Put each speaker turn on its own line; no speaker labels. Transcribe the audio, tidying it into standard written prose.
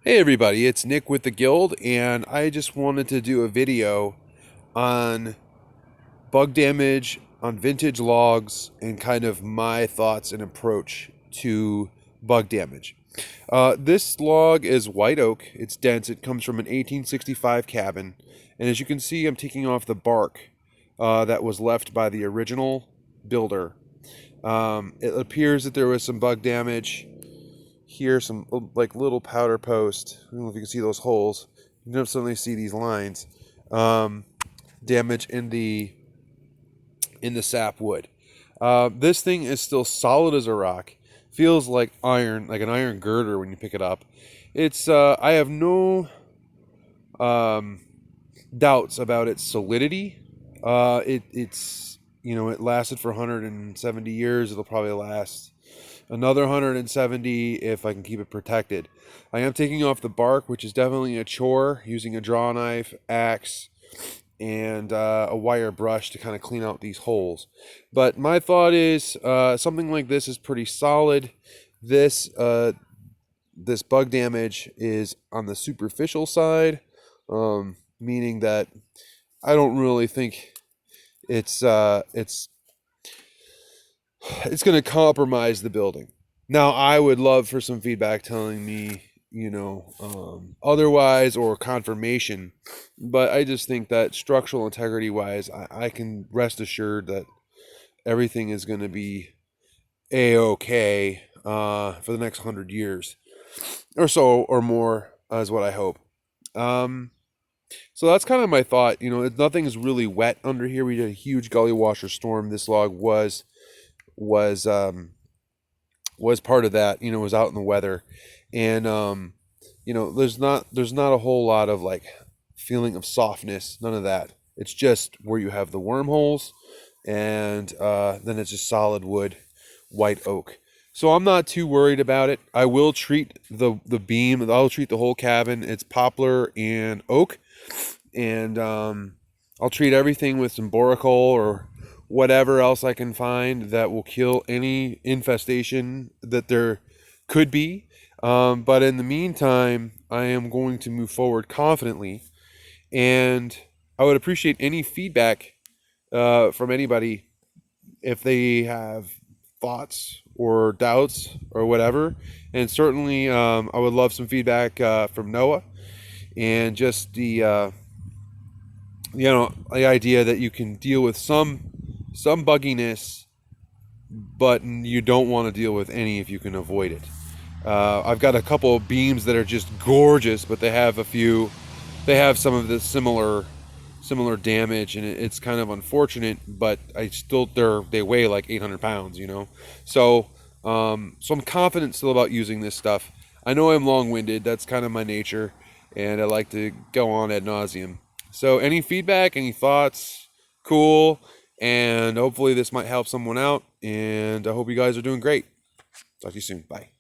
Hey everybody, it's Nick with the Guild, and I just wanted to do a video on bug damage on vintage logs and kind of my thoughts and approach to bug damage. This log is white oak, it's dense, it comes from an 1865 cabin, and as you can see, I'm taking off the bark that was left by the original builder. It appears that there was some bug damage here, some like little powder post. I don't know if you can see those holes. You don't suddenly see these lines. Damage in the sap wood. This thing is still solid as a rock. Feels like iron, like an iron girder when you pick it up. It's I have no doubts about its solidity. It's it lasted for 170 years. It'll probably last another 170 if I can keep it protected. I am taking off the bark, which is definitely a chore, using a draw knife, axe, and a wire brush to kind of clean out these holes. But my thought is something like this is pretty solid. This bug damage is on the superficial side, meaning that I don't really think it's going to compromise the building. Now, I would love for some feedback telling me, otherwise, or confirmation. But I just think that structural integrity wise, I can rest assured that everything is going to be a-okay for the next 100 years or so or more, is what I hope. So that's kind of my thought. Nothing is really wet under here. We did a huge gully washer storm. This log was part of that. Was out in the weather, and there's not a whole lot of like feeling of softness. None of that. It's just where you have the wormholes, and then it's just solid wood, white oak. So I'm not too worried about it. I will treat the beam. I'll treat the whole cabin. It's poplar and oak, and I'll treat everything with some Boracal or whatever else I can find that will kill any infestation that there could be. But in the meantime, I am going to move forward confidently, and I would appreciate any feedback from anybody if they have thoughts or doubts or whatever. And certainly, I would love some feedback from Noah, and just the idea that you can deal with some bugginess, but you don't want to deal with any if you can avoid it. I've got a couple of beams that are just gorgeous, but they have some of the similar damage, and it's kind of unfortunate. But they weigh like 800 pounds, So I'm confident still about using this stuff. I know I'm long-winded. That's kind of my nature, and I like to go on ad nauseum. So any feedback, any thoughts, cool. And hopefully this might help someone out. And I hope you guys are doing great. Talk to you soon. Bye.